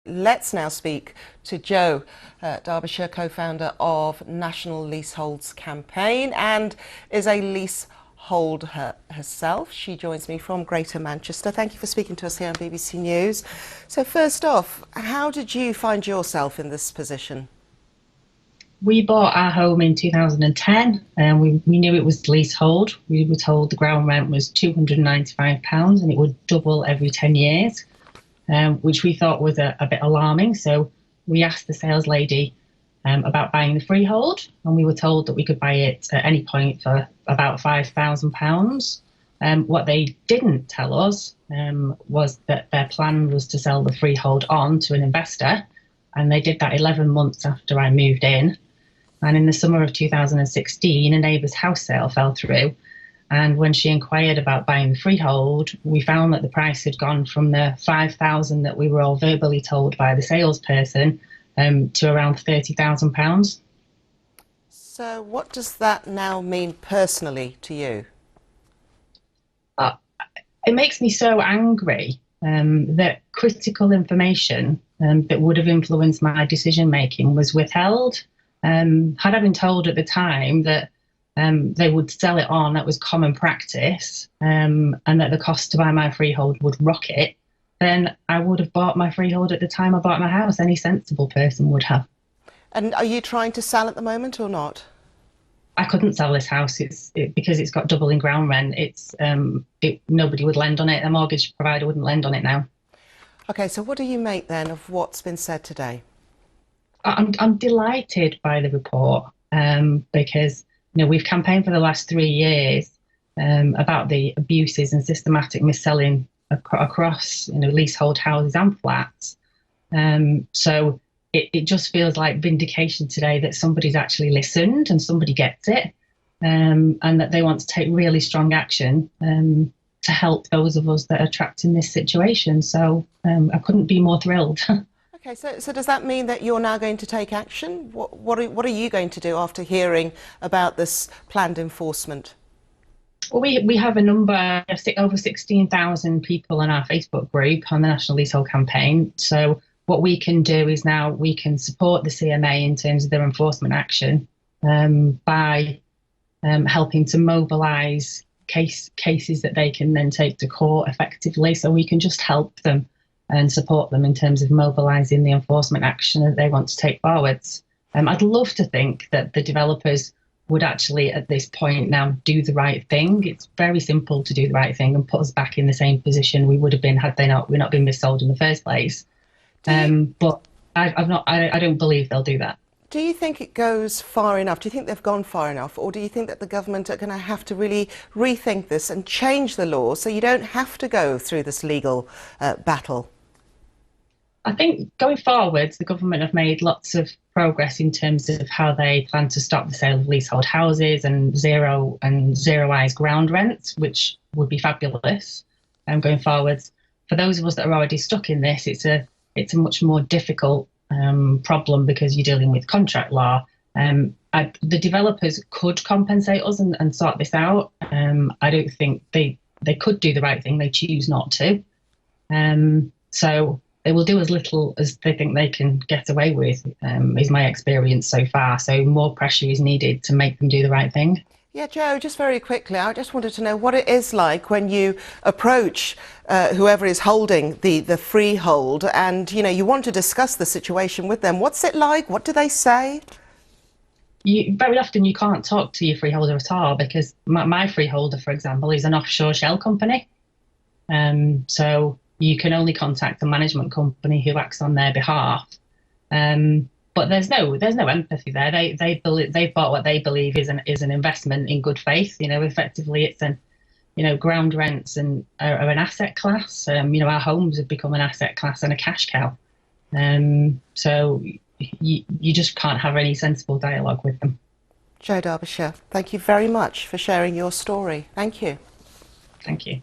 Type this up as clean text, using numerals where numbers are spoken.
Let's now speak to Jo Darbyshire, co-founder of National Leasehold Campaign and is a leaseholder herself. She joins me from Greater Manchester. Thank you for speaking to us here on BBC News. So first off, how did you find yourself in this position? We bought our home in 2010 and we knew it was leasehold. We were told the ground rent was £295 and it would double every 10 years, which we thought was a bit alarming. So we asked the sales lady about buying the freehold, and we were told that we could buy it at any point for about £5,000. What they didn't tell us was that their plan was to sell the freehold on to an investor, and they did that 11 months after I moved in. And in the summer of 2016, a neighbour's house sale fell through. And when she inquired about buying the freehold, we found that the price had gone from the £5,000 that we were all verbally told by the salesperson to around £30,000. So what does that now mean personally to you? It makes me so angry that critical information that would have influenced my decision making was withheld. Had I been told at the time that they would sell it on, that was common practice, and that the cost to buy my freehold would rocket, then I would have bought my freehold at the time I bought my house. Any sensible person would have. And are you trying to sell at the moment or not? I couldn't sell this house because it's got doubling ground rent. Nobody would lend on it. A mortgage provider wouldn't lend on it now. Okay, so what do you make then of what's been said today? I'm delighted by the report because we've campaigned for the last 3 years about the abuses and systematic mis-selling across leasehold houses and flats. So it just feels like vindication today that somebody's actually listened and somebody gets it, and that they want to take really strong action to help those of us that are trapped in this situation. So I couldn't be more thrilled. Okay, so does that mean that you're now going to take action? What are you going to do after hearing about this planned enforcement? Well, we have a number, over 16,000 people in our Facebook group on the National Leasehold Campaign. So what we can do is now we can support the CMA in terms of their enforcement action by helping to mobilise cases that they can then take to court effectively. So we can just help them and support them in terms of mobilising the enforcement action that they want to take forwards. I'd love to think that the developers would actually, at this point now, do the right thing. It's very simple to do the right thing and put us back in the same position we would have been had we not been missold in the first place. But I don't believe they'll do that. Do you think it goes far enough? Do you think they've gone far enough? Or do you think that the government are going to have to really rethink this and change the law so you don't have to go through this legal battle? I think going forwards, the government have made lots of progress in terms of how they plan to stop the sale of leasehold houses and zeroise ground rents, which would be fabulous. Going forwards, for those of us that are already stuck in this, it's a much more difficult problem because you're dealing with contract law. The developers could compensate us and sort this out. I don't think they could do the right thing. They choose not to. So they will do as little as they think they can get away with, is my experience so far. So more pressure is needed to make them do the right thing. Yeah, Jo, just very quickly, I just wanted to know what it is like when you approach whoever is holding the freehold and, you want to discuss the situation with them. What's it like? What do they say? Very often you can't talk to your freeholder at all because my freeholder, for example, is an offshore shell company. So you can only contact the management company who acts on their behalf. But there's no empathy there. They've bought what they believe is an investment in good faith. Effectively it's ground rents and are an asset class. Our homes have become an asset class and a cash cow. So you just can't have any sensible dialogue with them. Jo Darbyshire, thank you very much for sharing your story. Thank you. Thank you.